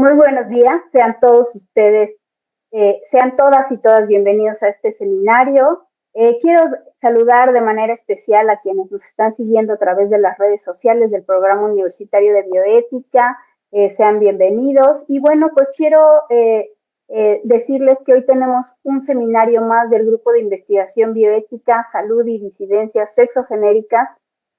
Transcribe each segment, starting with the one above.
Muy buenos días, sean todos ustedes, sean todas y todas bienvenidos a este seminario. Quiero saludar de manera especial a quienes nos están siguiendo a través de las redes sociales del Programa Universitario de Bioética. Sean bienvenidos. Y bueno, pues quiero decirles que hoy tenemos un seminario más del Grupo de Investigación Bioética, Salud y Disidencias Sexogenéricas.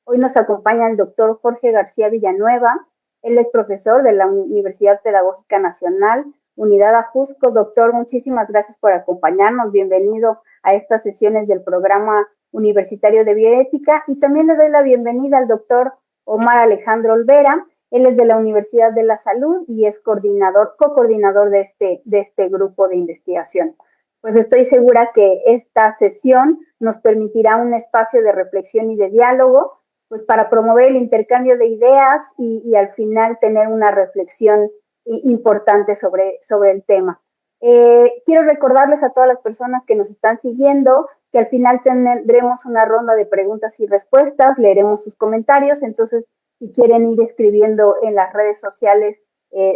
Hoy nos acompaña el doctor Jorge García Villanueva. Él es profesor de la Universidad Pedagógica Nacional, Unidad Ajusco. Doctor, muchísimas gracias por acompañarnos. Bienvenido a estas sesiones del Programa Universitario de Bioética. Y también le doy la bienvenida al doctor Omar Alejandro Olvera. Él es de la Universidad de la Salud y es co-coordinador de este grupo de investigación. Pues estoy segura que esta sesión nos permitirá un espacio de reflexión y de diálogo, pues para promover el intercambio de ideas y al final tener una reflexión importante sobre el tema. Quiero recordarles a todas las personas que nos están siguiendo que al final tendremos una ronda de preguntas y respuestas, leeremos sus comentarios, entonces si quieren ir escribiendo en las redes sociales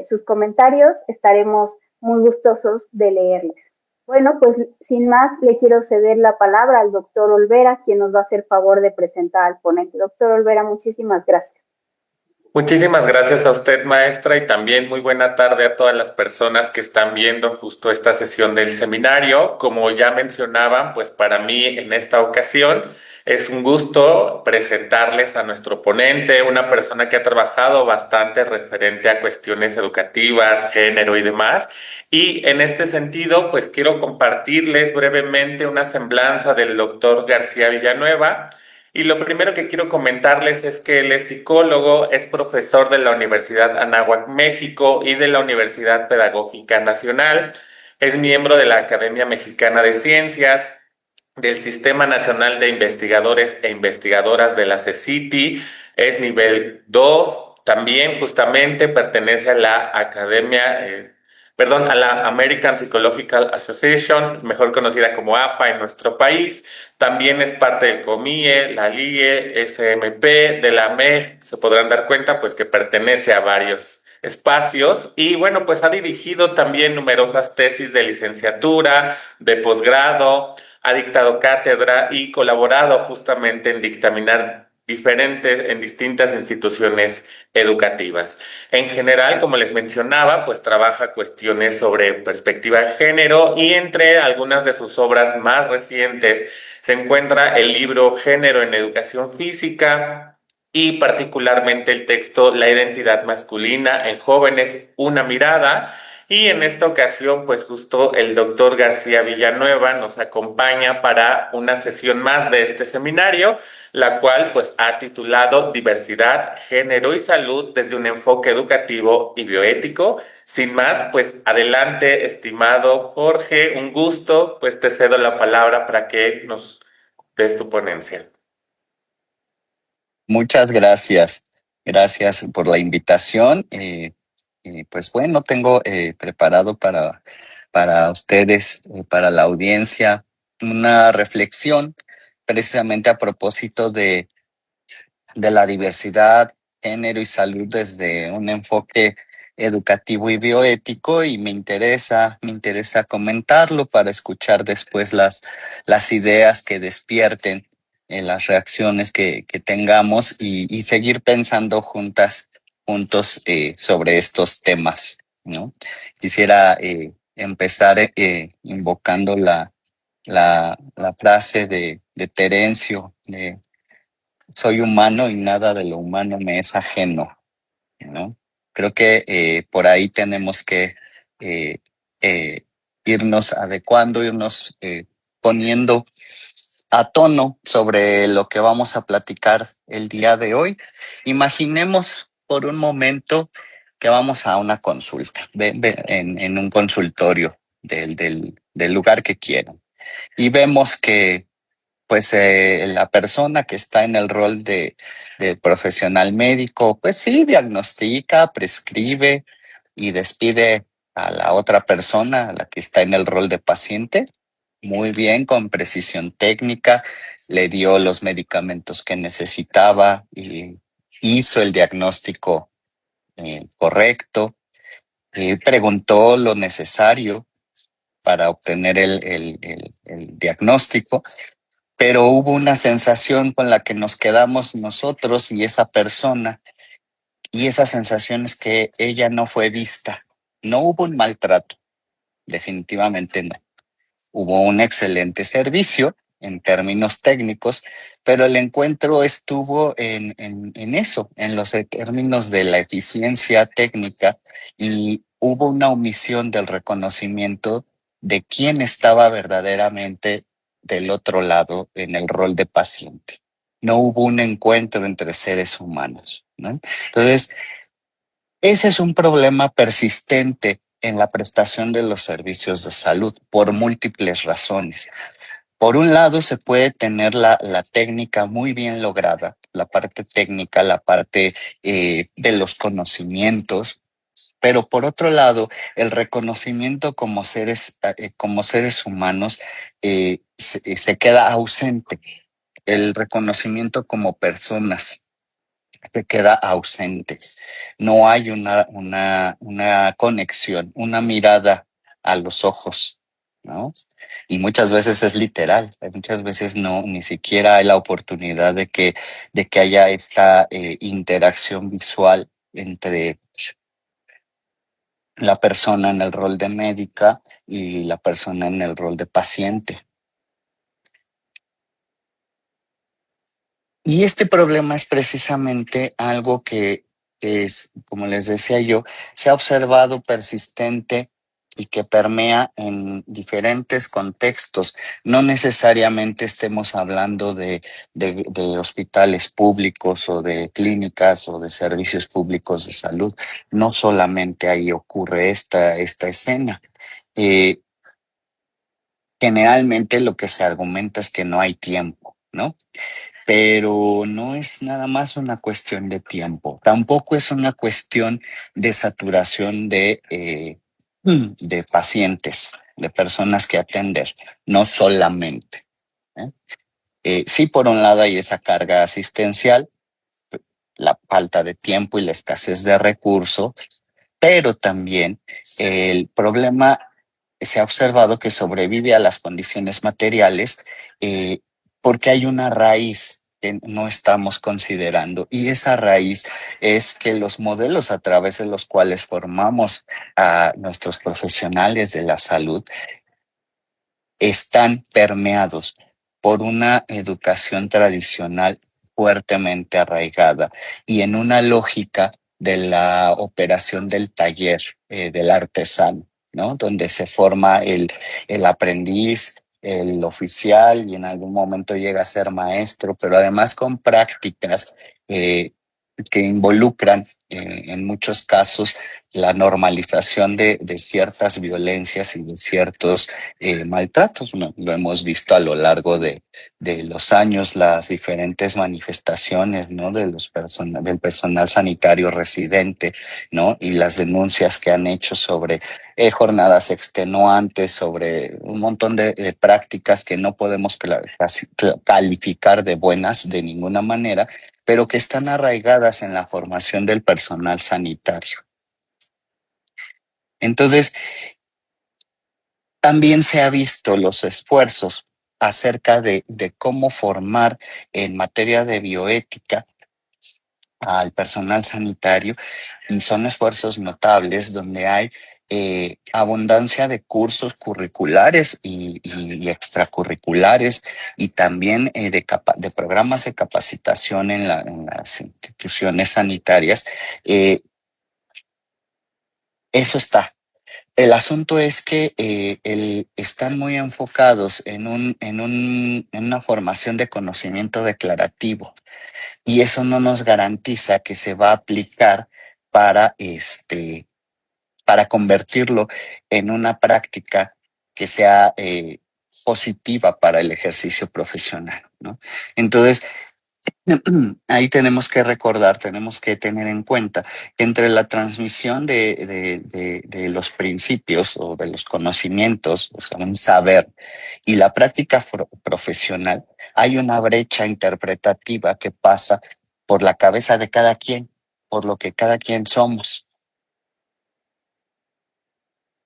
sus comentarios, estaremos muy gustosos de leerles. Bueno, pues sin más, le quiero ceder la palabra al doctor Olvera, quien nos va a hacer favor de presentar al ponente. Doctor Olvera, muchísimas gracias. Muchísimas gracias a usted, maestra, y también muy buena tarde a todas las personas que están viendo justo esta sesión del seminario. Como ya mencionaban, pues para mí en esta ocasión es un gusto presentarles a nuestro ponente, una persona que ha trabajado bastante referente a cuestiones educativas, género y demás. Y en este sentido, pues quiero compartirles brevemente una semblanza del doctor García Villanueva. Y lo primero que quiero comentarles es que él es psicólogo, es profesor de la Universidad Anáhuac, México y de la Universidad Pedagógica Nacional, es miembro de la Academia Mexicana de Ciencias, del Sistema Nacional de Investigadores e Investigadoras de la CECITI, es nivel 2, también justamente pertenece a la a la American Psychological Association, mejor conocida como APA en nuestro país. También es parte del COMIE, la LIE, SMP, de la MEG. Se podrán dar cuenta pues que pertenece a varios espacios y bueno, pues ha dirigido también numerosas tesis de licenciatura, de posgrado, ha dictado cátedra y colaborado justamente en dictaminar en distintas instituciones educativas. En general, como les mencionaba, pues trabaja cuestiones sobre perspectiva de género y entre algunas de sus obras más recientes se encuentra el libro Género en Educación Física y particularmente el texto La identidad masculina en jóvenes, una mirada. Y en esta ocasión, pues justo el doctor García Villanueva nos acompaña para una sesión más de este seminario, la cual pues ha titulado Diversidad, Género y Salud desde un enfoque educativo y bioético. Sin más, pues adelante, estimado Jorge, un gusto, pues te cedo la palabra para que nos des tu ponencia. Muchas gracias. Gracias por la invitación. Pues bueno, tengo preparado para ustedes, para la audiencia, una reflexión precisamente a propósito de la diversidad, género y salud desde un enfoque educativo y bioético, y me interesa comentarlo para escuchar después las ideas que despierten, las reacciones que tengamos y seguir pensando juntos sobre estos temas, ¿no? Quisiera empezar invocando la frase de Terencio, soy humano y nada de lo humano me es ajeno, ¿no? Creo que por ahí tenemos que eh, eh, irnos adecuando, irnos poniendo a tono sobre lo que vamos a platicar el día de hoy. Imaginemos por un momento que vamos a una consulta, en un consultorio del lugar que quieran, y vemos que pues la persona que está en el rol de profesional médico, pues sí, diagnostica, prescribe y despide a la otra persona, a la que está en el rol de paciente, muy bien, con precisión técnica, le dio los medicamentos que necesitaba y hizo el diagnóstico correcto. preguntó lo necesario para obtener el diagnóstico, pero hubo una sensación con la que nos quedamos nosotros y esa persona, y esa sensación es que ella no fue vista. No hubo un maltrato, definitivamente no. Hubo un excelente servicio en términos técnicos, pero el encuentro estuvo en eso, en los términos de la eficiencia técnica, y hubo una omisión del reconocimiento de quién estaba verdaderamente del otro lado en el rol de paciente. No hubo un encuentro entre seres humanos, ¿no? Entonces, ese es un problema persistente en la prestación de los servicios de salud por múltiples razones. Por un lado, se puede tener la técnica muy bien lograda, la parte técnica, la parte de los conocimientos, pero por otro lado, el reconocimiento como seres humanos se queda ausente. El reconocimiento como personas se queda ausente. No hay una conexión, una mirada a los ojos, ¿no? Y muchas veces es literal, muchas veces no, ni siquiera hay la oportunidad de que haya esta interacción visual entre la persona en el rol de médica y la persona en el rol de paciente. Y este problema es precisamente algo que es, como les decía yo, se ha observado persistente y que permea en diferentes contextos. No necesariamente estemos hablando de hospitales públicos o de clínicas o de servicios públicos de salud. No solamente ahí ocurre esta escena. Generalmente lo que se argumenta es que no hay tiempo, ¿no? Pero no es nada más una cuestión de tiempo, tampoco es una cuestión de saturación de pacientes, de personas que atender, no solamente. ¿Eh? Sí, por un lado hay esa carga asistencial, la falta de tiempo y la escasez de recursos, pero también el problema se ha observado que sobrevive a las condiciones materiales porque hay una raíz que no estamos considerando, y esa raíz es que los modelos a través de los cuales formamos a nuestros profesionales de la salud están permeados por una educación tradicional fuertemente arraigada y en una lógica de la operación del taller del artesano, ¿no? Donde se forma el aprendiz, el oficial, y en algún momento llega a ser maestro, pero además con prácticas que involucran en muchos casos la normalización de ciertas violencias y de ciertos maltratos. Lo hemos visto a lo largo de los años, las diferentes manifestaciones, ¿no? Del personal sanitario residente, ¿no? Y las denuncias que han hecho sobre jornadas extenuantes, sobre un montón de prácticas que no podemos calificar de buenas de ninguna manera, pero que están arraigadas en la formación del personal sanitario. Entonces, también se ha visto los esfuerzos acerca de cómo formar en materia de bioética al personal sanitario, y son esfuerzos notables donde hay abundancia de cursos curriculares y extracurriculares, y también de programas de capacitación en las instituciones sanitarias. Eso está. El asunto es que están muy enfocados en una formación de conocimiento declarativo, y eso no nos garantiza que se va a aplicar para, para convertirlo en una práctica que sea positiva para el ejercicio profesional, ¿no? Entonces, ahí tenemos que recordar, tenemos que tener en cuenta que entre la transmisión de los principios o de los conocimientos, o sea, un saber, y la práctica profesional, hay una brecha interpretativa que pasa por la cabeza de cada quien, por lo que cada quien somos.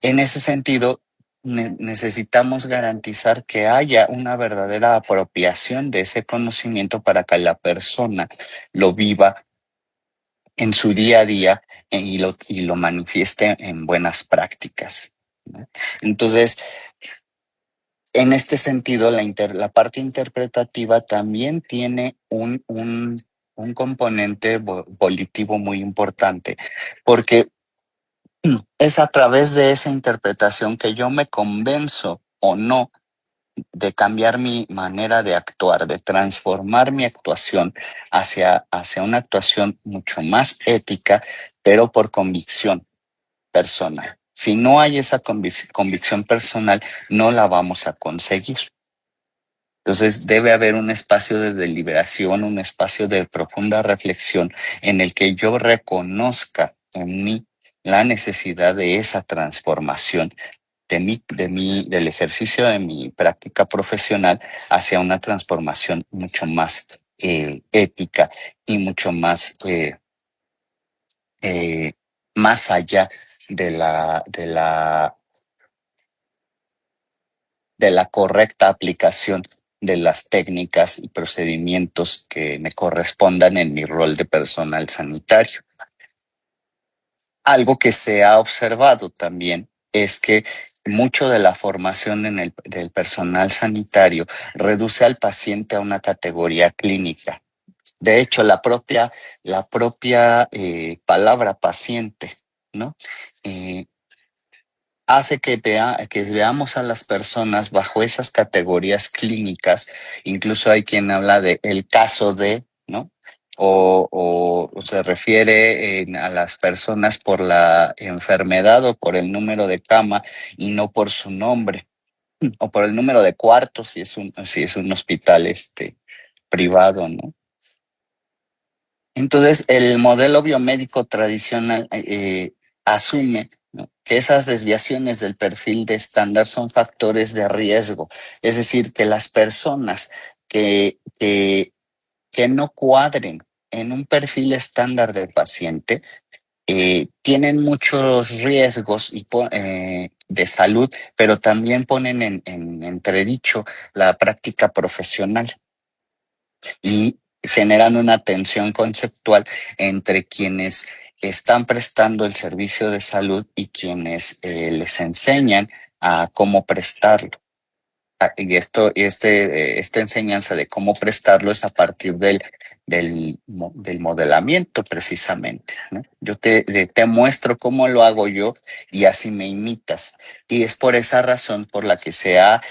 En ese sentido, necesitamos garantizar que haya una verdadera apropiación de ese conocimiento para que la persona lo viva en su día a día y lo manifieste en buenas prácticas, ¿no? Entonces, en este sentido, la parte interpretativa también tiene un componente volitivo muy importante, porque es a través de esa interpretación que yo me convenzo o no de cambiar mi manera de actuar, de transformar mi actuación hacia una actuación mucho más ética, pero por convicción personal. Si no hay esa convicción personal, no la vamos a conseguir. Entonces debe haber un espacio de deliberación, un espacio de profunda reflexión en el que yo reconozca en mí la necesidad de esa transformación del ejercicio de mi práctica profesional hacia una transformación mucho más ética y mucho más, más allá de la correcta aplicación de las técnicas y procedimientos que me correspondan en mi rol de personal sanitario. Algo que se ha observado también es que mucho de la formación del personal sanitario reduce al paciente a una categoría clínica. De hecho, la propia palabra paciente, ¿no? Hace que veamos a las personas bajo esas categorías clínicas. Incluso hay quien habla de el caso de, ¿no? O se refiere a las personas por la enfermedad o por el número de cama y no por su nombre, o por el número de cuartos si es un hospital privado, ¿no? Entonces, el modelo biomédico tradicional asume, ¿no?, que esas desviaciones del perfil de estándar son factores de riesgo. Es decir, que las personas que no cuadren en un perfil estándar del paciente tienen muchos riesgos de salud, pero también ponen en entredicho la práctica profesional y generan una tensión conceptual entre quienes están prestando el servicio de salud y quienes les enseñan a cómo prestarlo. Y esta enseñanza de cómo prestarlo es a partir del modelamiento precisamente, ¿no? Yo te muestro cómo lo hago yo y así me imitas. Y es por esa razón por la que se ha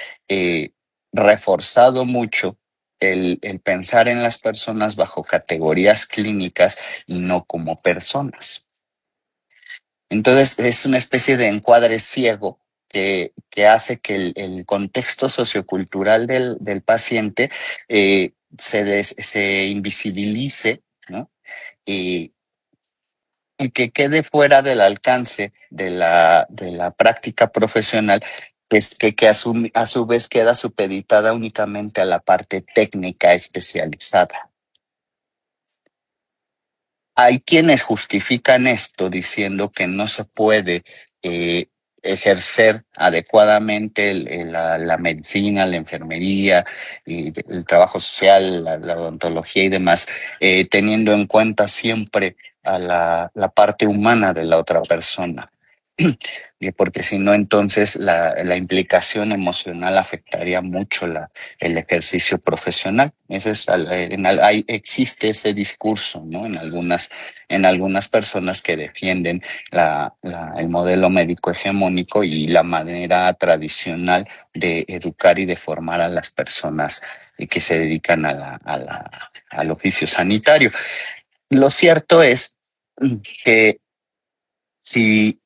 reforzado mucho el pensar en las personas bajo categorías clínicas y no como personas. Entonces es una especie de encuadre ciego que hace que el contexto sociocultural del paciente se invisibilice, ¿no? Y que quede fuera del alcance de la práctica profesional, pues que a su vez queda supeditada únicamente a la parte técnica especializada. Hay quienes justifican esto diciendo que no se puede ejercer adecuadamente la medicina, la enfermería, y el trabajo social, la odontología y demás, teniendo en cuenta siempre a la parte humana de la otra persona. Porque si no, entonces la implicación emocional afectaría mucho el ejercicio profesional. Existe ese discurso, ¿no?, en algunas personas que defienden el modelo médico hegemónico y la manera tradicional de educar y de formar a las personas que se dedican al oficio sanitario. Lo cierto es que si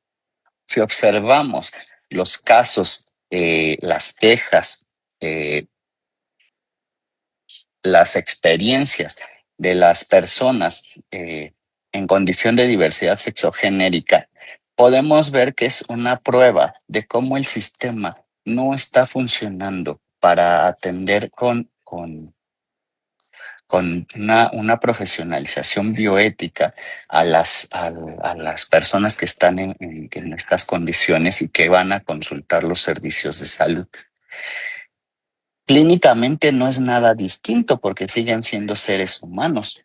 observamos los casos, las quejas, las experiencias de las personas en condición de diversidad sexogenérica, podemos ver que es una prueba de cómo el sistema no está funcionando para atender con con una profesionalización bioética a las personas que están en estas condiciones y que van a consultar los servicios de salud. Clínicamente no es nada distinto porque siguen siendo seres humanos,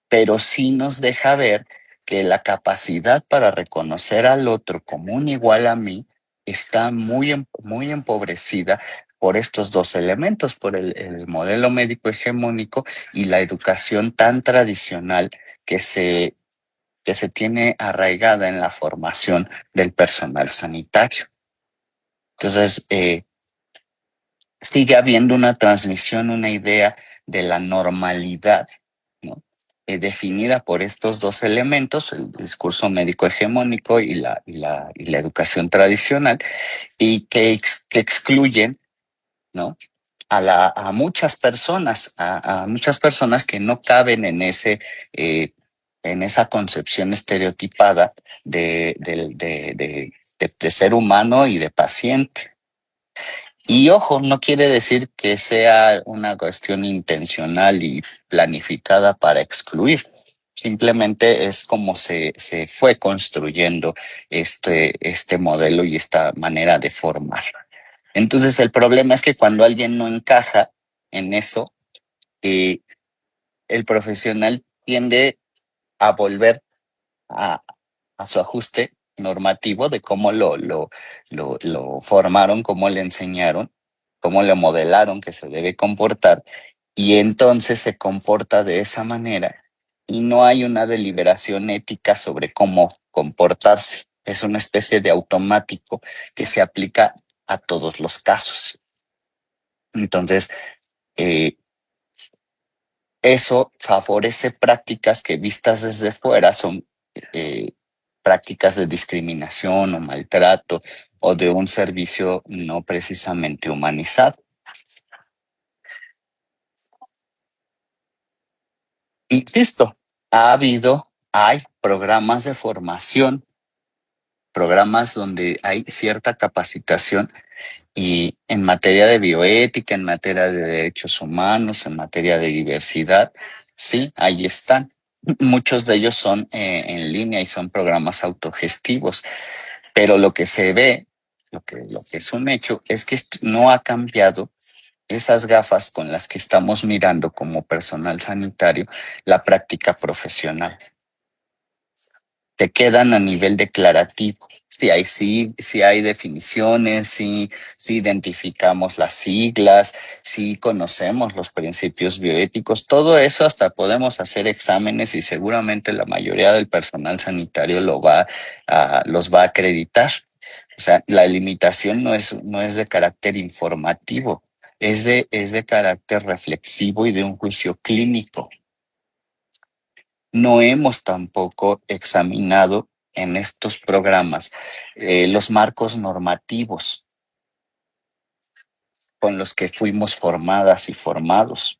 pero sí nos deja ver que la capacidad para reconocer al otro como un igual a mí está muy empobrecida por estos dos elementos, por el modelo médico hegemónico y la educación tan tradicional que se tiene arraigada en la formación del personal sanitario. Entonces, sigue habiendo una transmisión, una idea de la normalidad, ¿no? Definida por estos dos elementos, el discurso médico hegemónico y la educación tradicional, y que excluyen, ¿no? A muchas personas, a muchas personas que no caben eh, en esa concepción estereotipada de ser humano y de paciente. Y ojo, no quiere decir que sea una cuestión intencional y planificada para excluir. Simplemente es como se fue construyendo este modelo y esta manera de formar. Entonces, el problema es que cuando alguien no encaja en eso, eh, el profesional tiende a volver a, a su ajuste normativo de cómo lo formaron, cómo le enseñaron, cómo le modelaron que se debe comportar, y entonces se comporta de esa manera y no hay una deliberación ética sobre cómo comportarse. Es una especie de automático que se aplica a todos los casos. Entonces, eh, eso favorece prácticas que vistas desde fuera son eh, prácticas de discriminación o maltrato o de un servicio no precisamente humanizado. Insisto, hay programas de formación, programas donde hay cierta capacitación y en materia de bioética, en materia de derechos humanos, en materia de diversidad, sí, ahí están. Muchos de ellos son en línea y son programas autogestivos, pero lo que se ve, lo que es un hecho, es que esto no ha cambiado esas gafas con las que estamos mirando como personal sanitario la práctica profesional. Te quedan a nivel declarativo. Sí hay definiciones, sí identificamos las siglas, sí conocemos los principios bioéticos, todo eso hasta podemos hacer exámenes y seguramente la mayoría del personal sanitario los va a acreditar. O sea, la limitación no es de carácter informativo, es de carácter reflexivo y de un juicio clínico. No hemos tampoco examinado en estos programas los marcos normativos con los que fuimos formadas y formados.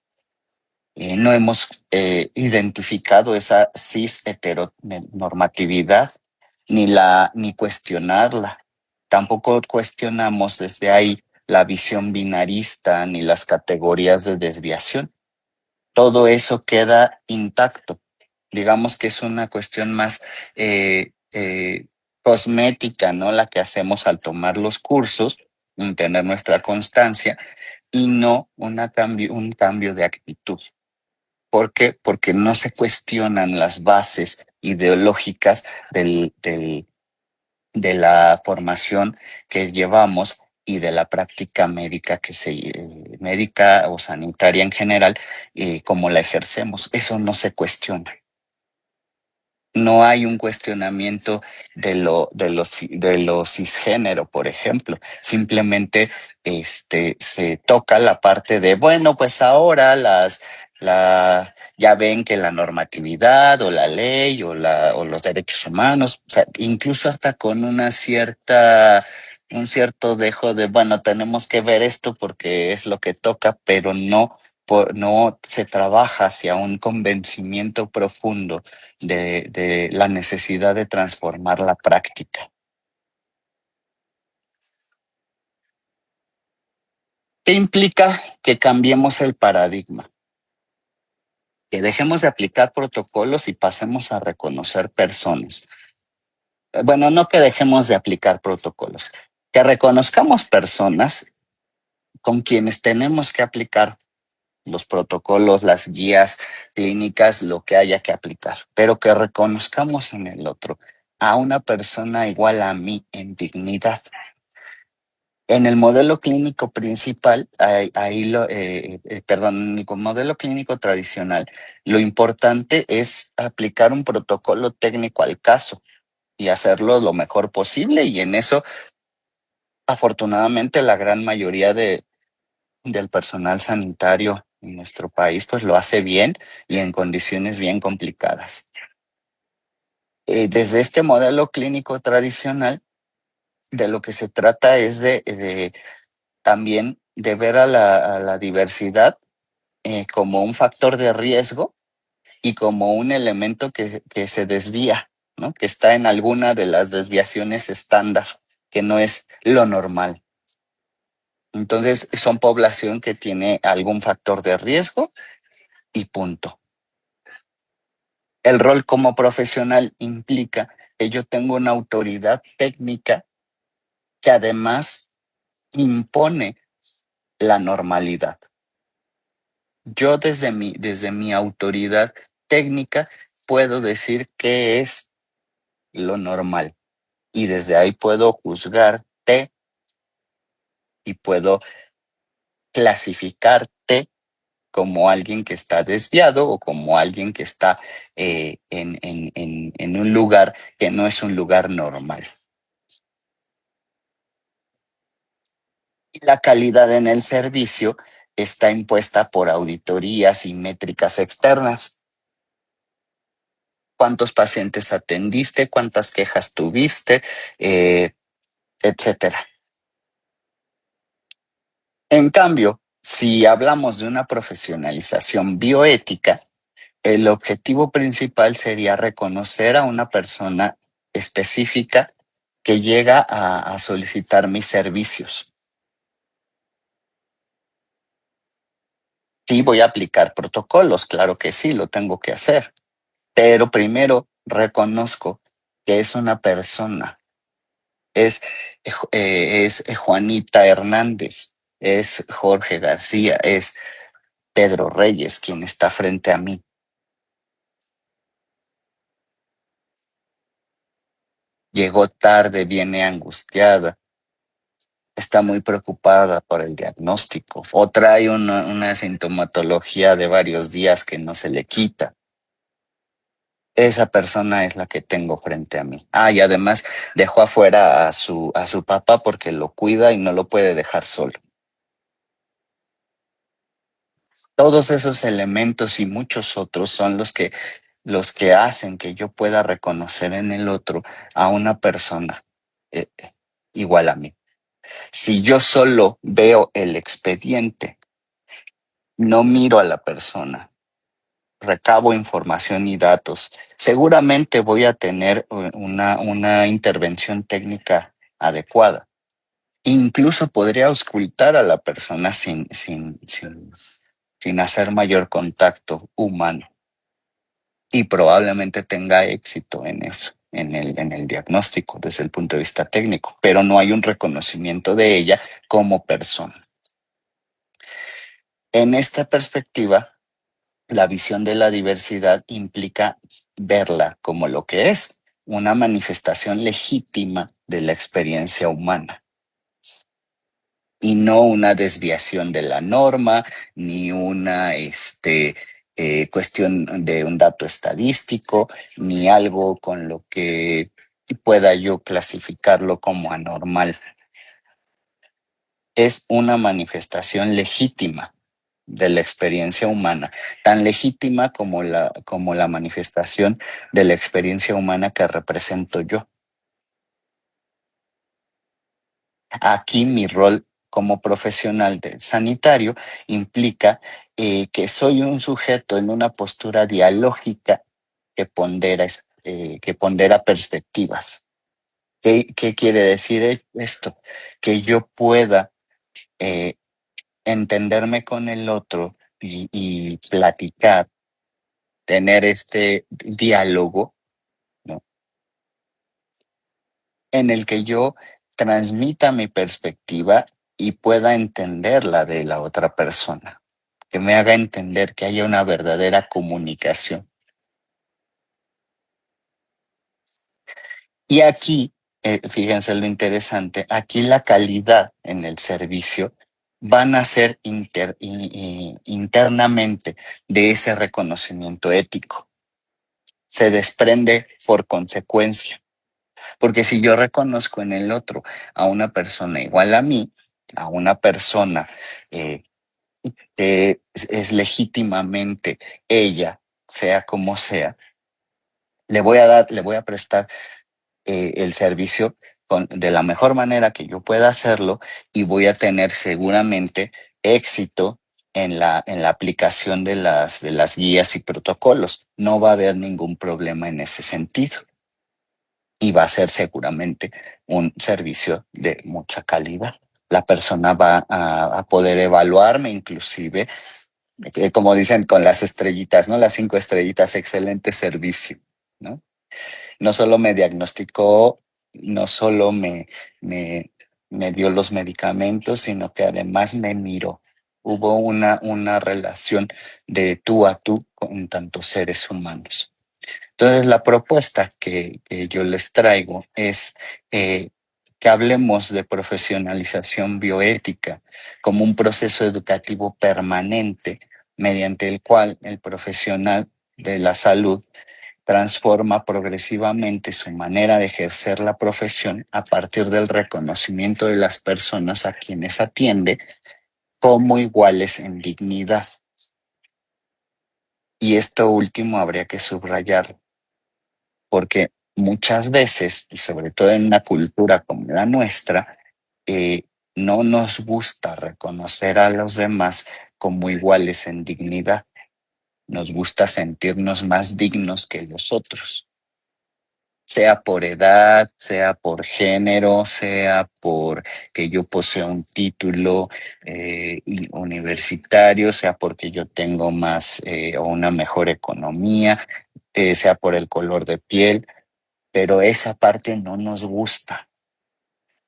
No hemos identificado esa cis heteronormatividad ni cuestionarla. Tampoco cuestionamos desde ahí la visión binarista ni las categorías de desviación. Todo eso queda intacto. Digamos que es una cuestión más cosmética, ¿no? La que hacemos al tomar los cursos, en tener nuestra constancia y no un cambio de actitud. ¿Por qué? Porque no se cuestionan las bases ideológicas de la formación que llevamos y de la práctica médica médica o sanitaria en general, como la ejercemos. Eso no se cuestiona. No hay un cuestionamiento de lo cisgénero, por ejemplo. Simplemente se toca la parte de, bueno, pues ahora ya ven que la normatividad o la ley o los derechos humanos, o sea, incluso hasta con un cierto dejo de, bueno, tenemos que ver esto porque es lo que toca, pero no se trabaja hacia un convencimiento profundo de la necesidad de transformar la práctica. ¿Qué implica que cambiemos el paradigma? que dejemos de aplicar protocolos y pasemos a reconocer personas. Bueno, no que dejemos de aplicar protocolos, que reconozcamos personas con quienes tenemos que aplicar los protocolos, las guías clínicas, lo que haya que aplicar, pero que reconozcamos en el otro a una persona igual a mí en dignidad. En el modelo clínico principal, en el modelo clínico tradicional, lo importante es aplicar un protocolo técnico al caso y hacerlo lo mejor posible, y en eso, afortunadamente, la gran mayoría del personal sanitario en nuestro país pues lo hace bien y en condiciones bien complicadas. Desde este modelo clínico tradicional, de lo que se trata es de también de ver a la diversidad como un factor de riesgo y como un elemento que se desvía, ¿no? Que está en alguna de las desviaciones estándar, que no es lo normal. Entonces, son población que tiene algún factor de riesgo y punto. El rol como profesional implica que yo tengo una autoridad técnica que además impone la normalidad. Yo desde mi autoridad técnica puedo decir qué es lo normal y desde ahí puedo juzgarte y puedo clasificarte como alguien que está desviado o como alguien que está en un lugar que no es un lugar normal. Y la calidad en el servicio está impuesta por auditorías y métricas externas. ¿Cuántos pacientes atendiste? ¿Cuántas quejas tuviste? Etcétera. En cambio, si hablamos de una profesionalización bioética, el objetivo principal sería reconocer a una persona específica que llega a solicitar mis servicios. Sí, voy a aplicar protocolos, claro que sí, lo tengo que hacer, pero primero reconozco que es una persona, es Juanita Hernández, es Jorge García, es Pedro Reyes quien está frente a mí. Llegó tarde, viene angustiada, está muy preocupada por el diagnóstico o trae una sintomatología de varios días que no se le quita. Esa persona es la que tengo frente a mí. Y además dejó afuera a su papá porque lo cuida y no lo puede dejar solo. Todos esos elementos y muchos otros son los que hacen que yo pueda reconocer en el otro a una persona igual a mí. Si yo solo veo el expediente, no miro a la persona, recabo información y datos, seguramente voy a tener una intervención técnica adecuada. Incluso podría auscultar a la persona sin hacer mayor contacto humano y probablemente tenga éxito en eso, en el diagnóstico desde el punto de vista técnico, pero no hay un reconocimiento de ella como persona. En esta perspectiva, la visión de la diversidad implica verla como lo que es, una manifestación legítima de la experiencia humana y no una desviación de la norma, ni una cuestión de un dato estadístico, ni algo con lo que pueda yo clasificarlo como anormal. Es una manifestación legítima de la experiencia humana, tan legítima como la manifestación de la experiencia humana que represento yo. Aquí mi rol como profesional sanitario implica que soy un sujeto en una postura dialógica que pondera perspectivas. ¿Qué quiere decir esto? Que yo pueda entenderme con el otro y platicar tener este diálogo, ¿no? En el que yo transmita mi perspectiva y pueda entender la de la otra persona, que me haga entender que haya una verdadera comunicación. Y aquí, fíjense lo interesante, aquí la calidad en el servicio van a ser internamente de ese reconocimiento ético. Se desprende por consecuencia. Porque si yo reconozco en el otro a una persona igual a mí, a una persona que es legítimamente ella, sea como sea, le voy a prestar el servicio de la mejor manera que yo pueda hacerlo y voy a tener seguramente éxito en la aplicación de las guías y protocolos. No va a haber ningún problema en ese sentido y va a ser seguramente un servicio de mucha calidad. La persona va a poder evaluarme inclusive, como dicen con las estrellitas, ¿no? Las 5 estrellitas, excelente servicio, ¿no? No solo me diagnosticó, no solo me dio los medicamentos, sino que además me miró. Hubo una relación de tú a tú con tantos seres humanos. Entonces, la propuesta que yo les traigo es que hablemos de profesionalización bioética como un proceso educativo permanente mediante el cual el profesional de la salud transforma progresivamente su manera de ejercer la profesión a partir del reconocimiento de las personas a quienes atiende como iguales en dignidad. Y esto último habría que subrayar, porque muchas veces, y sobre todo en una cultura como la nuestra, no nos gusta reconocer a los demás como iguales en dignidad. Nos gusta sentirnos más dignos que los otros, sea por edad, sea por género, sea por que yo posea un título universitario, sea porque yo tengo más o una mejor economía, sea por el color de piel, pero esa parte no nos gusta.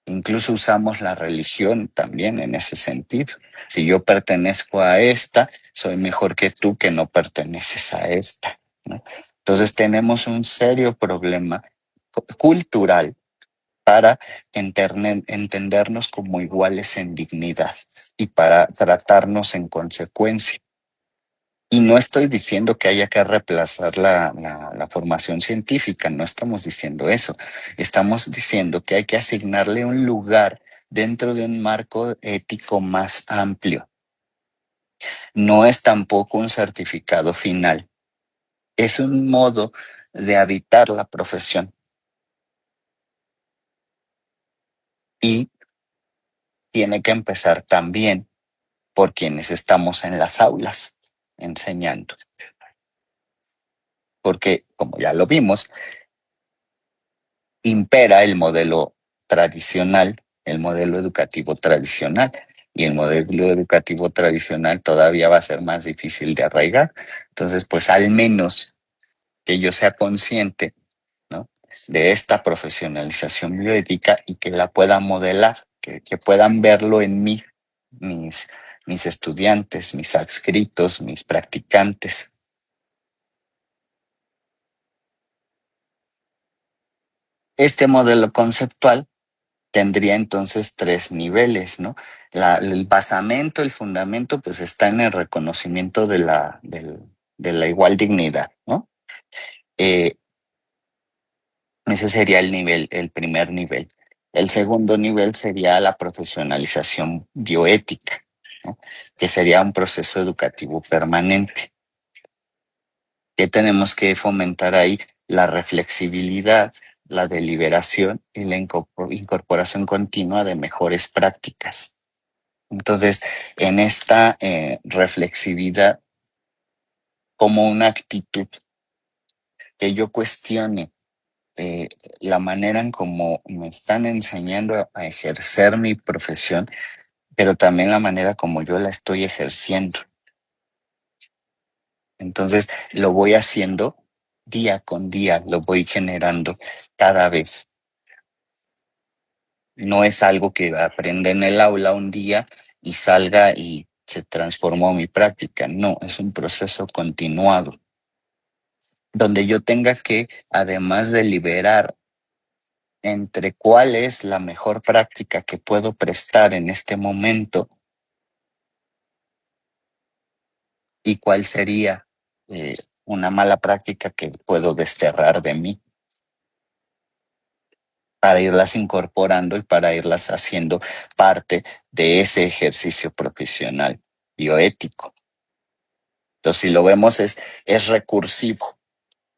Incluso usamos la religión también en ese sentido. Si yo pertenezco a esta, soy mejor que tú que no perteneces a esta, ¿no? Entonces tenemos un serio problema cultural para entendernos como iguales en dignidad y para tratarnos en consecuencia. Y no estoy diciendo que haya que reemplazar la formación científica, no estamos diciendo eso. Estamos diciendo que hay que asignarle un lugar dentro de un marco ético más amplio. No es tampoco un certificado final. Es un modo de habitar la profesión. Y tiene que empezar también por quienes estamos en las aulas enseñando. Porque, como ya lo vimos, impera el modelo tradicional, el modelo educativo tradicional. Y el modelo educativo tradicional todavía va a ser más difícil de arraigar. Entonces, pues al menos que yo sea consciente, ¿no?, de esta profesionalización bioética y que la pueda modelar, que puedan verlo en mí, mis estudiantes, mis adscritos, mis practicantes. Este modelo conceptual tendría entonces 3 niveles, ¿no? El basamento, el fundamento, pues está en el reconocimiento de la igual dignidad, ¿no? Ese sería el primer nivel. El segundo nivel sería la profesionalización bioética, ¿no?, que sería un proceso educativo permanente. ¿Qué tenemos que fomentar ahí? La reflexibilidad, la deliberación y la incorporación continua de mejores prácticas. Entonces, en esta reflexividad, como una actitud que yo cuestione la manera en cómo me están enseñando a ejercer mi profesión, pero también la manera como yo la estoy ejerciendo. Entonces lo voy haciendo día con día, lo voy generando cada vez. No es algo que aprenda en el aula un día y salga y se transformó mi práctica. No, es un proceso continuado donde yo tenga que, además de liberar entre cuál es la mejor práctica que puedo prestar en este momento y cuál sería eh, una mala práctica que puedo desterrar de mí para irlas incorporando y para irlas haciendo parte de ese ejercicio profesional bioético. Entonces, si lo vemos, es recursivo.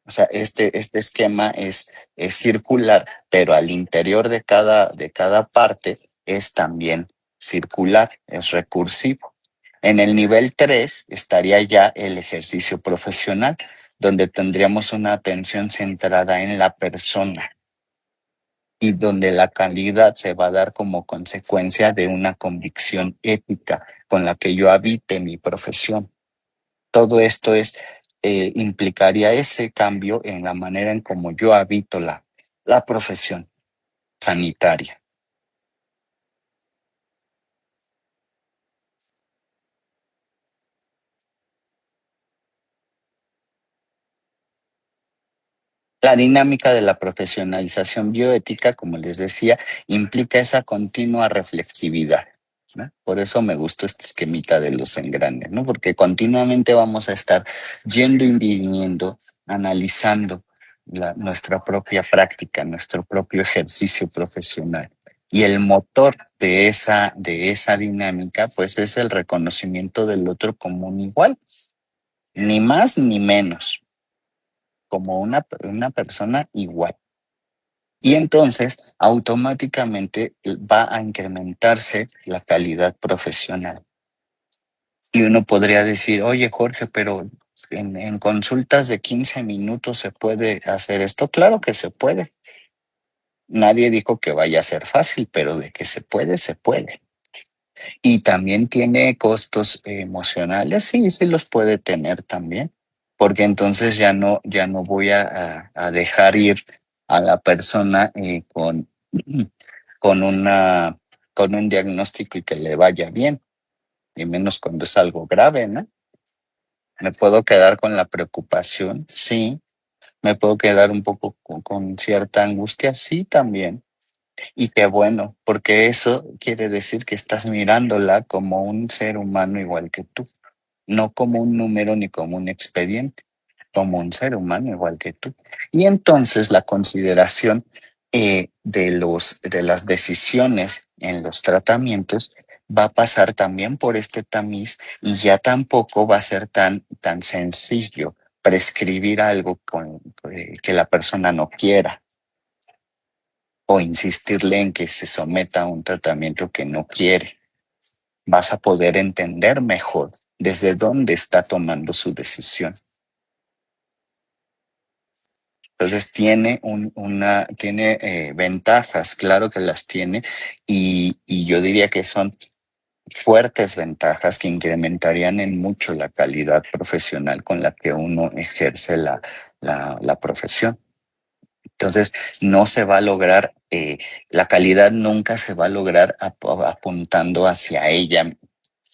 O sea, este esquema es circular, pero al interior de cada parte es también circular, es recursivo. En el nivel 3 estaría ya el ejercicio profesional, donde tendríamos una atención centrada en la persona y donde la calidad se va a dar como consecuencia de una convicción ética con la que yo habite mi profesión. Todo esto implicaría ese cambio en la manera en cómo yo habito la profesión sanitaria. La dinámica de la profesionalización bioética, como les decía, implica esa continua reflexividad, ¿no? Por eso me gustó este esquemita de los engranes, ¿no? Porque continuamente vamos a estar yendo y viniendo, analizando nuestra propia práctica, nuestro propio ejercicio profesional. Y el motor de esa dinámica, pues es el reconocimiento del otro como un igual, ni más ni menos, como una persona igual. Y entonces automáticamente va a incrementarse la calidad profesional. Y uno podría decir, oye Jorge, pero en consultas de 15 minutos se puede hacer esto. Claro que se puede. Nadie dijo que vaya a ser fácil, pero de que se puede, se puede. Y también tiene costos emocionales, sí, sí los puede tener también, porque entonces ya no voy a dejar ir a la persona con una, con un diagnóstico y que le vaya bien, y menos cuando es algo grave, ¿no? Me puedo quedar con la preocupación, sí, me puedo quedar un poco con cierta angustia, sí, también. Y qué bueno, porque eso quiere decir que estás mirándola como un ser humano igual que tú, no como un número ni como un expediente, como un ser humano igual que tú. Y entonces la consideración de las decisiones en los tratamientos va a pasar también por este tamiz y ya tampoco va a ser tan sencillo prescribir algo que la persona no quiera o insistirle en que se someta a un tratamiento que no quiere. Vas a poder entender mejor desde dónde está tomando su decisión. Entonces tiene ventajas, claro que las tiene, y yo diría que son fuertes ventajas que incrementarían en mucho la calidad profesional con la que uno ejerce la profesión. Entonces, no se va a lograr, la calidad nunca se va a lograr apuntando hacia ella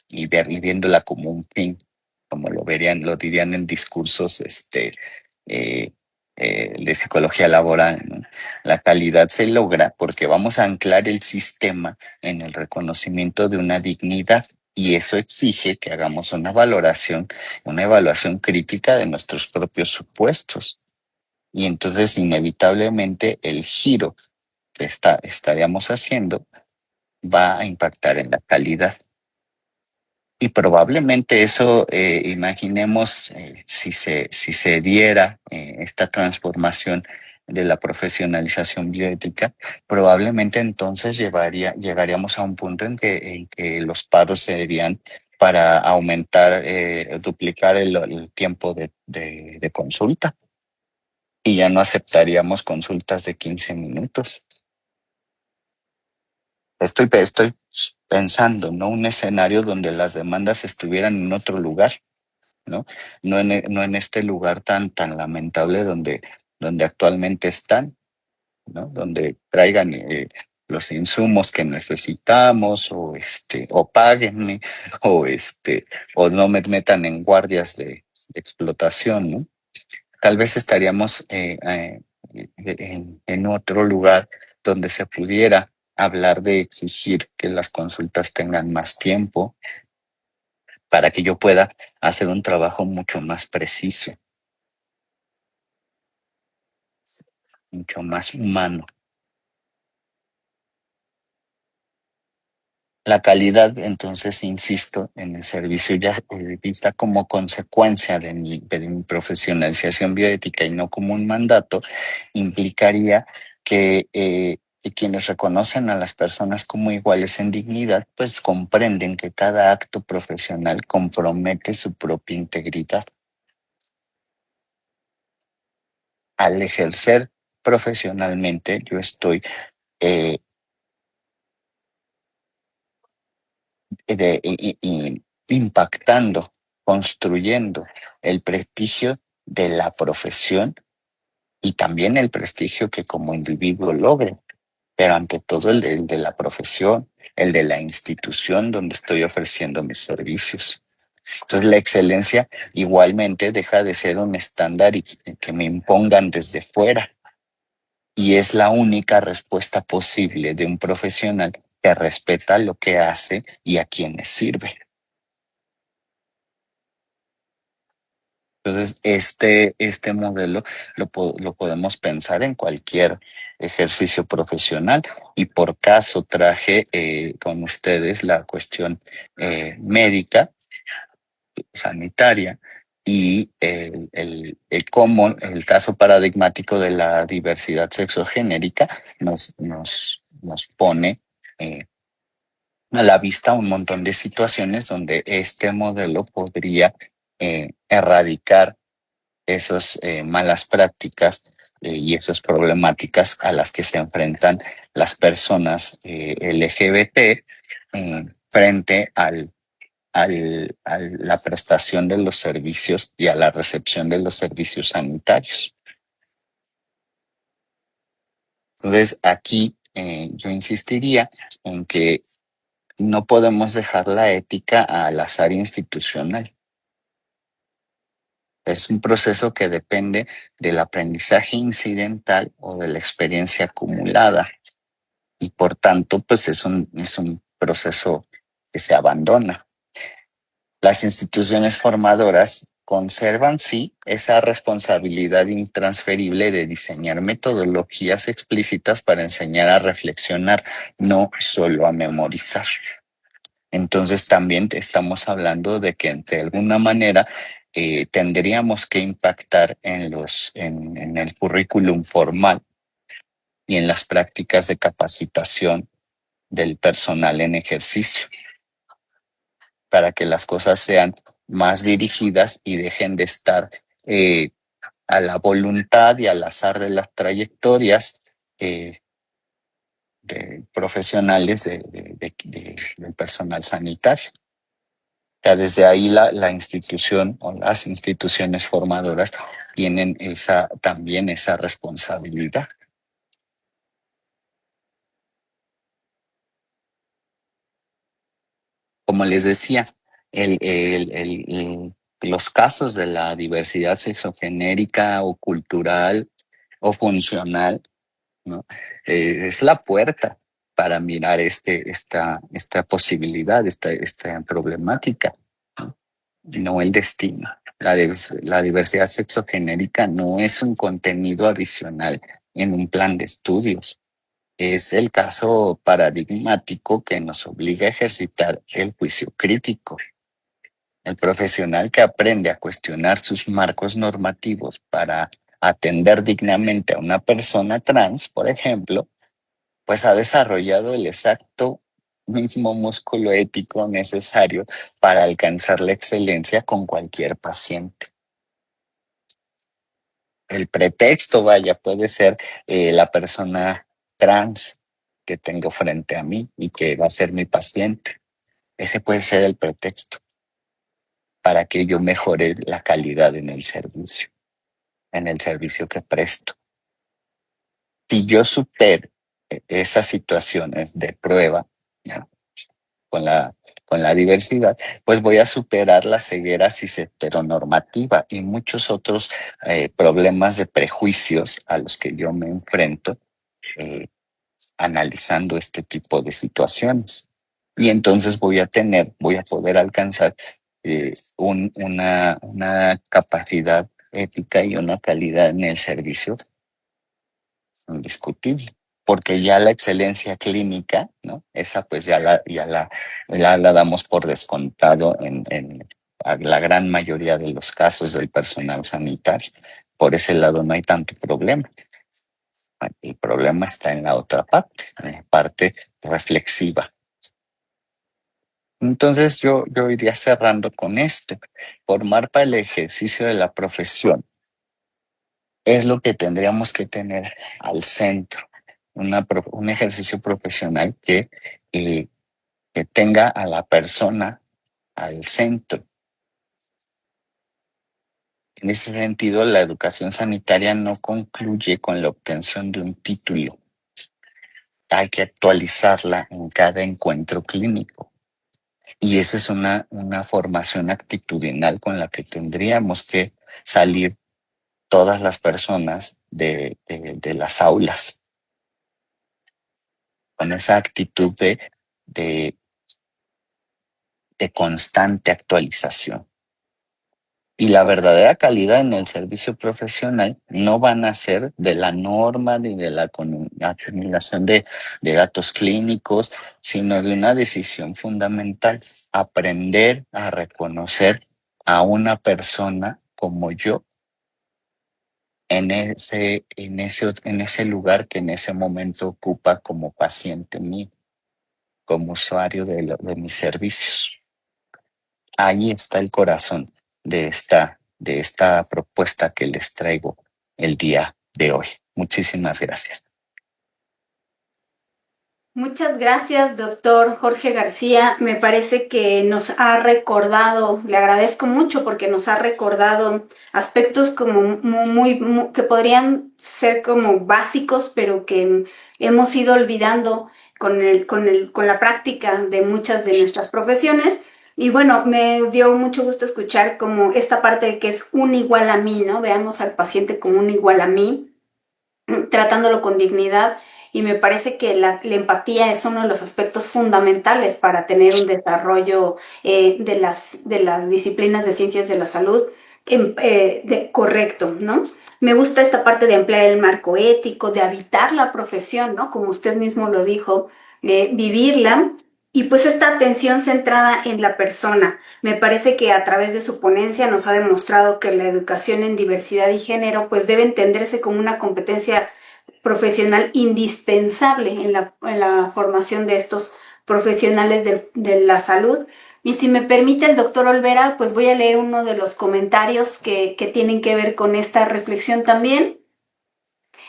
y viéndola como un fin, como lo dirían en discursos eh, de psicología laboral, ¿no? La calidad se logra porque vamos a anclar el sistema en el reconocimiento de una dignidad. Y eso exige que hagamos una evaluación crítica de nuestros propios supuestos. Y entonces, inevitablemente, el giro que estaríamos haciendo va a impactar en la calidad. Y probablemente eso, imaginemos, si se diera esta transformación de la profesionalización bioética, probablemente entonces llegaríamos a un punto en que los paros serían para aumentar, duplicar el tiempo de consulta y ya no aceptaríamos consultas de 15 minutos. Estoy pensando, ¿no? Un escenario donde las demandas estuvieran en otro lugar. ¿no? No en este lugar tan lamentable donde actualmente están, ¿no? Donde traigan los insumos que necesitamos o páguenme o no me metan en guardias de explotación, ¿no? Tal vez estaríamos en otro lugar donde se pudiera hablar de exigir que las consultas tengan más tiempo para que yo pueda hacer un trabajo mucho más preciso, mucho más humano. La calidad, entonces, insisto, en el servicio ya vista como consecuencia de mi profesionalización bioética y no como un mandato, implicaría que quienes reconocen a las personas como iguales en dignidad, pues comprenden que cada acto profesional compromete su propia integridad. Al ejercer profesionalmente, yo estoy eh, impactando, construyendo el prestigio de la profesión y también el prestigio que como individuo logre, pero ante todo el de la profesión, el de la institución donde estoy ofreciendo mis servicios. Entonces la excelencia igualmente deja de ser un estándar que me impongan desde fuera y es la única respuesta posible de un profesional que respeta lo que hace y a quienes sirve. Entonces, este modelo lo podemos pensar en cualquier ejercicio profesional y por caso traje con ustedes la cuestión médica, sanitaria y cómo el caso paradigmático de la diversidad sexogenérica nos pone a la vista un montón de situaciones donde este modelo podría erradicar esas malas prácticas y esas problemáticas a las que se enfrentan las personas LGBT frente a la prestación de los servicios y a la recepción de los servicios sanitarios. Entonces, aquí yo insistiría en que no podemos dejar la ética al azar institucional. Es un proceso que depende del aprendizaje incidental o de la experiencia acumulada y por tanto, pues es un proceso que se abandona. Las instituciones formadoras conservan, sí, esa responsabilidad intransferible de diseñar metodologías explícitas para enseñar a reflexionar, no solo a memorizar. Entonces también estamos hablando de que de alguna manera tendríamos que impactar en el currículum formal y en las prácticas de capacitación del personal en ejercicio para que las cosas sean más dirigidas y dejen de estar a la voluntad y al azar de las trayectorias de profesionales del personal sanitario. Ya desde ahí la institución o las instituciones formadoras tienen también esa responsabilidad. Como les decía, los casos de la diversidad sexogenérica o cultural o funcional, ¿no? Es la puerta para mirar esta posibilidad, esta problemática, ¿no? No el destino. La diversidad sexogenérica no es un contenido adicional en un plan de estudios. Es el caso paradigmático que nos obliga a ejercitar el juicio crítico. El profesional que aprende a cuestionar sus marcos normativos para atender dignamente a una persona trans, por ejemplo, pues ha desarrollado el exacto mismo músculo ético necesario para alcanzar la excelencia con cualquier paciente. El pretexto, vaya, puede ser la persona trans que tengo frente a mí y que va a ser mi paciente. Ese puede ser el pretexto. para que yo mejore la calidad en el servicio que presto. Si yo supero esas situaciones de prueba, ¿no?, con la diversidad, pues voy a superar la ceguera cis-heteronormativa y muchos otros problemas de prejuicios a los que yo me enfrento analizando este tipo de situaciones. Y entonces voy a poder alcanzar una capacidad ética y una calidad en el servicio indiscutible, porque ya la excelencia clínica, ¿no?, esa pues ya la damos por descontado en la gran mayoría de los casos del personal sanitario. Por ese lado no hay tanto problema. El problema está en la otra parte, en la parte reflexiva. Entonces yo iría cerrando con esto. Formar para el ejercicio de la profesión es lo que tendríamos que tener al centro. Un ejercicio profesional que tenga a la persona al centro. En ese sentido, la educación sanitaria no concluye con la obtención de un título. Hay que actualizarla en cada encuentro clínico. Y esa es una formación actitudinal con la que tendríamos que salir todas las personas de las aulas, con esa actitud de constante actualización. Y la verdadera calidad en el servicio profesional no va a nacer de la norma ni de la acumulación de datos clínicos, sino de una decisión fundamental: aprender a reconocer a una persona como yo en ese lugar que en ese momento ocupa como paciente mío, como usuario de mis servicios. Ahí está el corazón de esta propuesta que les traigo el día de hoy. Muchísimas gracias. Muchas gracias, doctor Jorge García. Me parece que nos ha recordado, le agradezco mucho porque nos ha recordado aspectos como que podrían ser como básicos, pero que hemos ido olvidando con la práctica de muchas de nuestras profesiones. Y bueno, me dio mucho gusto escuchar como esta parte de que es un igual a mí, ¿no? Veamos al paciente como un igual a mí, tratándolo con dignidad. Y me parece que la empatía es uno de los aspectos fundamentales para tener un desarrollo de las disciplinas de ciencias de la salud correcto, ¿no? Me gusta esta parte de emplear el marco ético, de habitar la profesión, ¿no? Como usted mismo lo dijo, vivirla. Y pues esta atención centrada en la persona. Me parece que a través de su ponencia nos ha demostrado que la educación en diversidad y género pues debe entenderse como una competencia profesional indispensable en la formación de estos profesionales de la salud. Y si me permite el doctor Olvera, pues voy a leer uno de los comentarios que tienen que ver con esta reflexión también.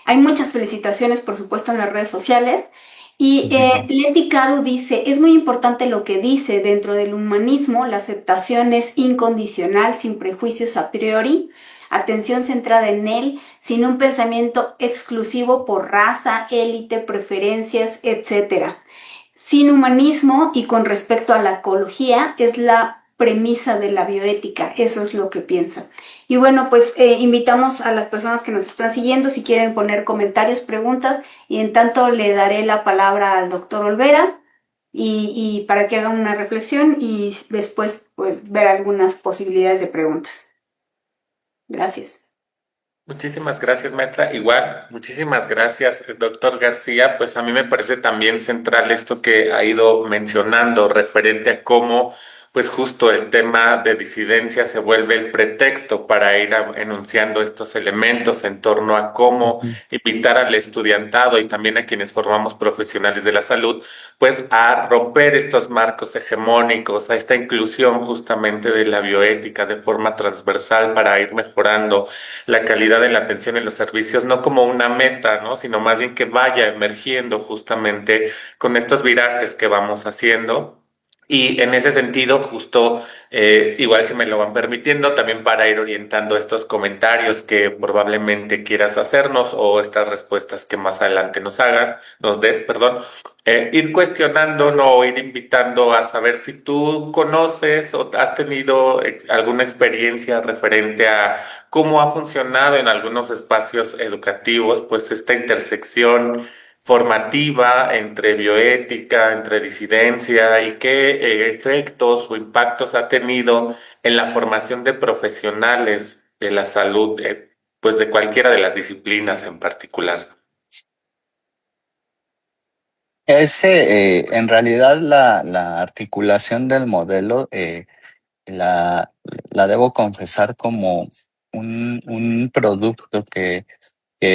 Hay muchas felicitaciones, por supuesto, en las redes sociales. Y Leti Caru dice, es muy importante lo que dice: dentro del humanismo, la aceptación es incondicional, sin prejuicios a priori, atención centrada en él, sin un pensamiento exclusivo por raza, élite, preferencias, etc. Sin humanismo y con respecto a la ecología es la premisa de la bioética, eso es lo que piensa. Y bueno, pues invitamos a las personas que nos están siguiendo si quieren poner comentarios, preguntas, y en tanto le daré la palabra al doctor Olvera y para que haga una reflexión y después pues ver algunas posibilidades de preguntas. Gracias. Muchísimas gracias, maestra. Igual, muchísimas gracias, doctor García. Pues a mí me parece también central esto que ha ido mencionando referente a cómo, pues justo el tema de disidencia se vuelve el pretexto para ir enunciando estos elementos en torno a cómo invitar al estudiantado y también a quienes formamos profesionales de la salud, pues a romper estos marcos hegemónicos, a esta inclusión justamente de la bioética de forma transversal para ir mejorando la calidad de la atención en los servicios, no como una meta, ¿no?, sino más bien que vaya emergiendo justamente con estos virajes que vamos haciendo. Y en ese sentido, justo, igual si me lo van permitiendo, también para ir orientando estos comentarios que probablemente quieras hacernos o estas respuestas que más adelante nos des, perdón, ir cuestionando, no, o ir invitando a saber si tú conoces o has tenido alguna experiencia referente a cómo ha funcionado en algunos espacios educativos, pues esta intersección formativa entre bioética, entre disidencia y qué efectos o impactos ha tenido en la formación de profesionales de la salud, pues de cualquiera de las disciplinas en particular. En realidad la articulación del modelo la, la debo confesar como un producto que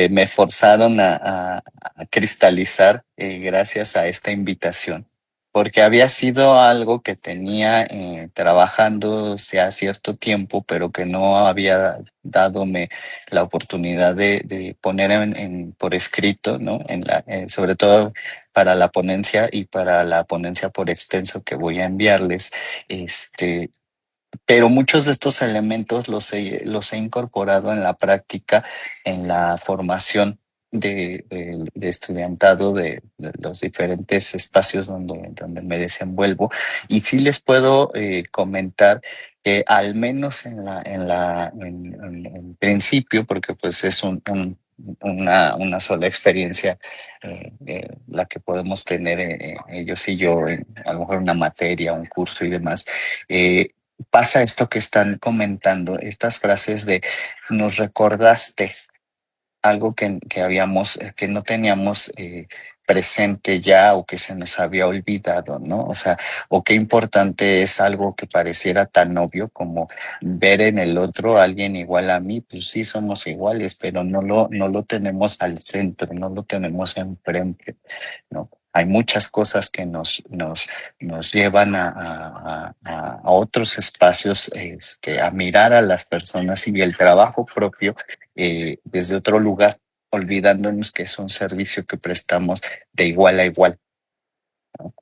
me forzaron a cristalizar gracias a esta invitación, porque había sido algo que tenía trabajando ya cierto tiempo, pero que no había dadome la oportunidad de poner por escrito, ¿no? Sobre todo para la ponencia y para la ponencia por extenso que voy a enviarles. Pero muchos de estos elementos los he incorporado en la práctica, en la formación de estudiantado de los diferentes espacios donde me desenvuelvo. Y sí les puedo comentar que al menos en principio, porque pues es una sola experiencia la que podemos tener ellos y yo, a lo mejor una materia, un curso y demás. Pasa esto que están comentando, estas frases de nos recordaste algo que no teníamos presente ya o que se nos había olvidado, ¿no? O sea, o qué importante es algo que pareciera tan obvio como ver en el otro a alguien igual a mí, pues sí somos iguales, pero no lo tenemos al centro, no lo tenemos enfrente, ¿no? Hay muchas cosas que nos llevan a otros espacios, a mirar a las personas y el trabajo propio desde otro lugar, olvidándonos que es un servicio que prestamos de igual a igual, ¿no?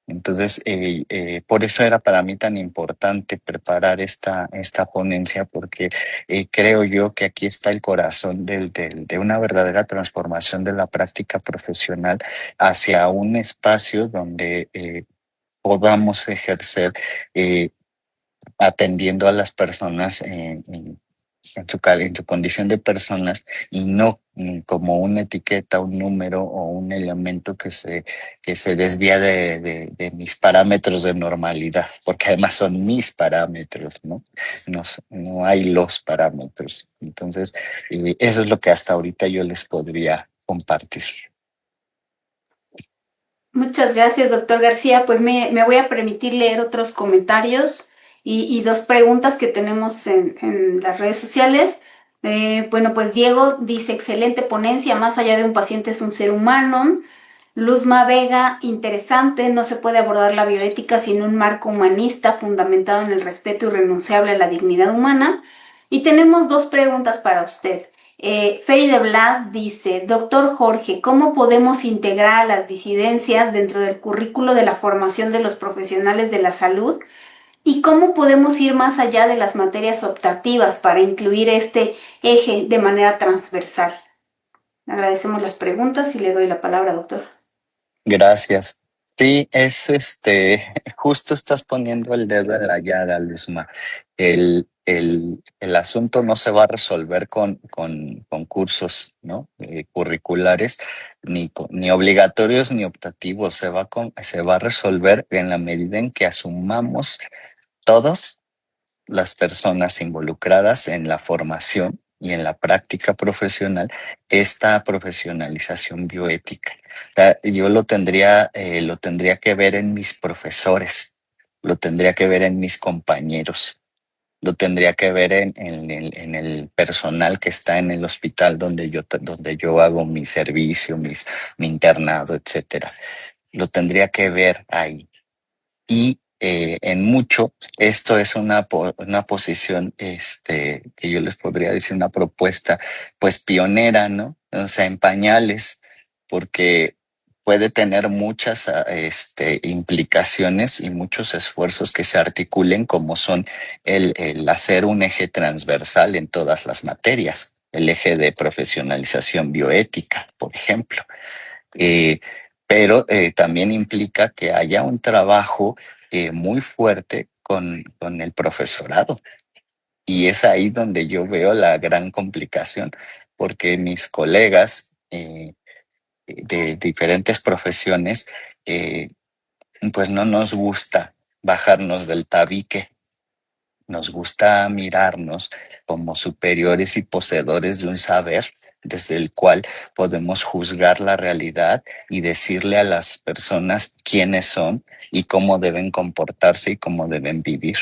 Entonces, por eso era para mí tan importante preparar esta ponencia, porque creo yo que aquí está el corazón de una verdadera transformación de la práctica profesional hacia un espacio donde podamos ejercer eh, atendiendo a las personas en su condición de personas y no como una etiqueta, un número o un elemento que se desvía de mis parámetros de normalidad, porque además son mis parámetros, ¿no? No hay los parámetros. Entonces, eso es lo que hasta ahorita yo les podría compartir. Muchas gracias, doctor García. Pues me voy a permitir leer otros comentarios y dos preguntas que tenemos en las redes sociales. Bueno, pues Diego dice, excelente ponencia, más allá de un paciente es un ser humano. Luzma Vega, interesante, no se puede abordar la bioética sin un marco humanista fundamentado en el respeto irrenunciable a la dignidad humana. Y tenemos dos preguntas para usted. Fey de Blas dice, doctor Jorge, ¿cómo podemos integrar a las disidencias dentro del currículo de la formación de los profesionales de la salud? ¿Y cómo podemos ir más allá de las materias optativas para incluir este eje de manera transversal? Agradecemos las preguntas y le doy la palabra, doctor. Gracias. Sí, justo estás poniendo el dedo en la llaga, Luzma. El asunto no se va a resolver con cursos, ¿no? Curriculares, ni obligatorios ni optativos. Se va a resolver en la medida en que asumamos todos las personas involucradas en la formación y en la práctica profesional, esta profesionalización bioética. O sea, yo lo tendría que ver en mis profesores, lo tendría que ver en mis compañeros, lo tendría que ver en el personal que está en el hospital donde yo hago mi servicio, mi internado, etcétera. Lo tendría que ver ahí. Y en mucho, esto es una posición que yo les podría decir una propuesta, pues pionera, ¿no? O sea, en pañales, porque puede tener muchas implicaciones y muchos esfuerzos que se articulen, como son el hacer un eje transversal en todas las materias, el eje de profesionalización bioética, por ejemplo. Pero también implica que haya un trabajo muy fuerte con el profesorado. Y es ahí donde yo veo la gran complicación, porque mis colegas de diferentes profesiones, pues no nos gusta bajarnos del tabique. Nos gusta mirarnos como superiores y poseedores de un saber desde el cual podemos juzgar la realidad y decirle a las personas quiénes son y cómo deben comportarse y cómo deben vivir.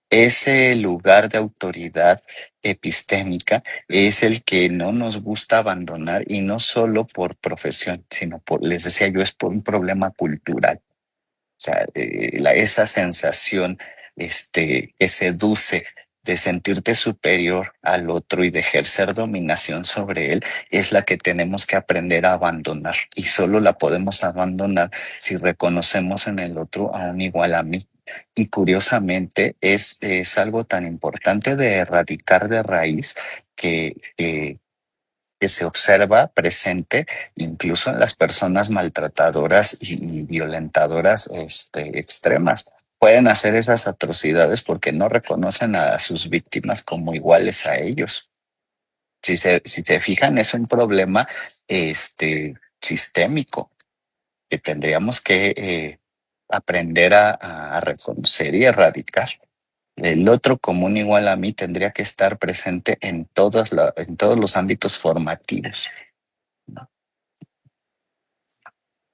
Ese lugar de autoridad epistémica es el que no nos gusta abandonar, y no solo por profesión, sino les decía yo, es por un problema cultural. O sea, esa sensación que seduce de sentirte superior al otro y de ejercer dominación sobre él es la que tenemos que aprender a abandonar, y solo la podemos abandonar si reconocemos en el otro a un igual a mí. Y curiosamente es algo tan importante de erradicar de raíz que se observa presente incluso en las personas maltratadoras y violentadoras extremas. Pueden hacer esas atrocidades porque no reconocen a sus víctimas como iguales a ellos. Si se fijan, es un problema sistémico que tendríamos que aprender a reconocer y erradicar. El otro común igual a mí tendría que estar presente en todos los ámbitos formativos.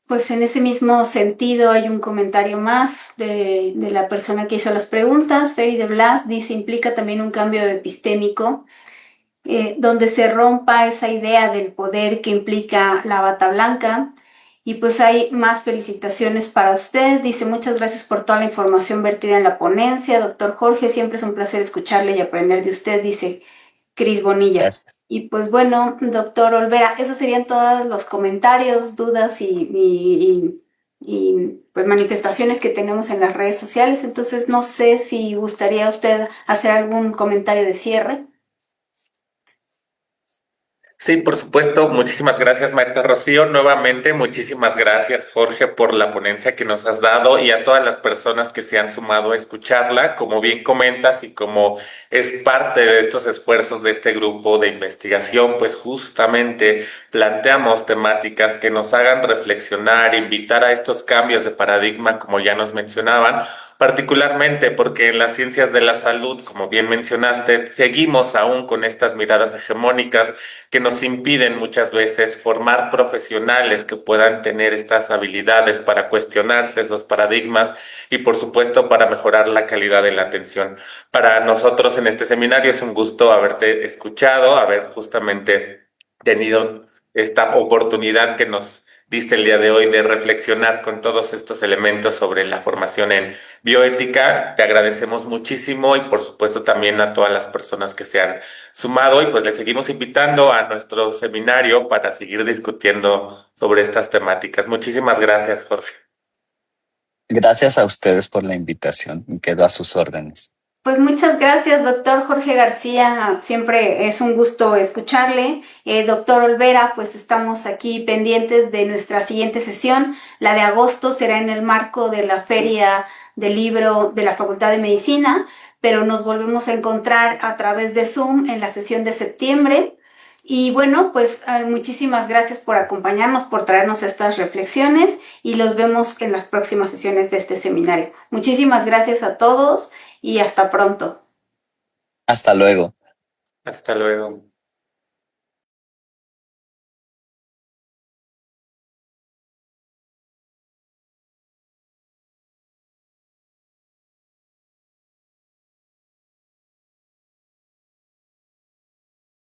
Pues en ese mismo sentido hay un comentario más de la persona que hizo las preguntas. Feri de Blas dice, implica también un cambio epistémico, donde se rompa esa idea del poder que implica la bata blanca. Y pues hay más felicitaciones para usted. Dice, muchas gracias por toda la información vertida en la ponencia. Doctor Jorge, siempre es un placer escucharle y aprender de usted, dice Cris Bonilla. Gracias. Y pues bueno, doctor Olvera, esos serían todos los comentarios, dudas y pues manifestaciones que tenemos en las redes sociales. Entonces no sé si gustaría usted hacer algún comentario de cierre. Sí, por supuesto. Muchísimas gracias, maestra Rocío. Nuevamente, muchísimas gracias, Jorge, por la ponencia que nos has dado, y a todas las personas que se han sumado a escucharla. Como bien comentas y como es parte de estos esfuerzos de este grupo de investigación, pues justamente planteamos temáticas que nos hagan reflexionar, invitar a estos cambios de paradigma, como ya nos mencionaban, particularmente porque en las ciencias de la salud, como bien mencionaste, seguimos aún con estas miradas hegemónicas que nos impiden muchas veces formar profesionales que puedan tener estas habilidades para cuestionarse esos paradigmas y, por supuesto, para mejorar la calidad de la atención. Para nosotros en este seminario es un gusto haberte escuchado, haber justamente tenido esta oportunidad que nos diste el día de hoy de reflexionar con todos estos elementos sobre la formación en bioética. Te agradecemos muchísimo, y por supuesto también a todas las personas que se han sumado, y pues les seguimos invitando a nuestro seminario para seguir discutiendo sobre estas temáticas. Muchísimas gracias, Jorge. Gracias a ustedes por la invitación, y quedo a sus órdenes. Pues muchas gracias, doctor Jorge García. Siempre es un gusto escucharle. Doctor Olvera, pues estamos aquí pendientes de nuestra siguiente sesión. La de agosto será en el marco de la Feria del Libro de la Facultad de Medicina, pero nos volvemos a encontrar a través de Zoom en la sesión de septiembre. Y bueno, pues muchísimas gracias por acompañarnos, por traernos estas reflexiones, y los vemos en las próximas sesiones de este seminario. Muchísimas gracias a todos y hasta pronto. Hasta luego. Hasta luego.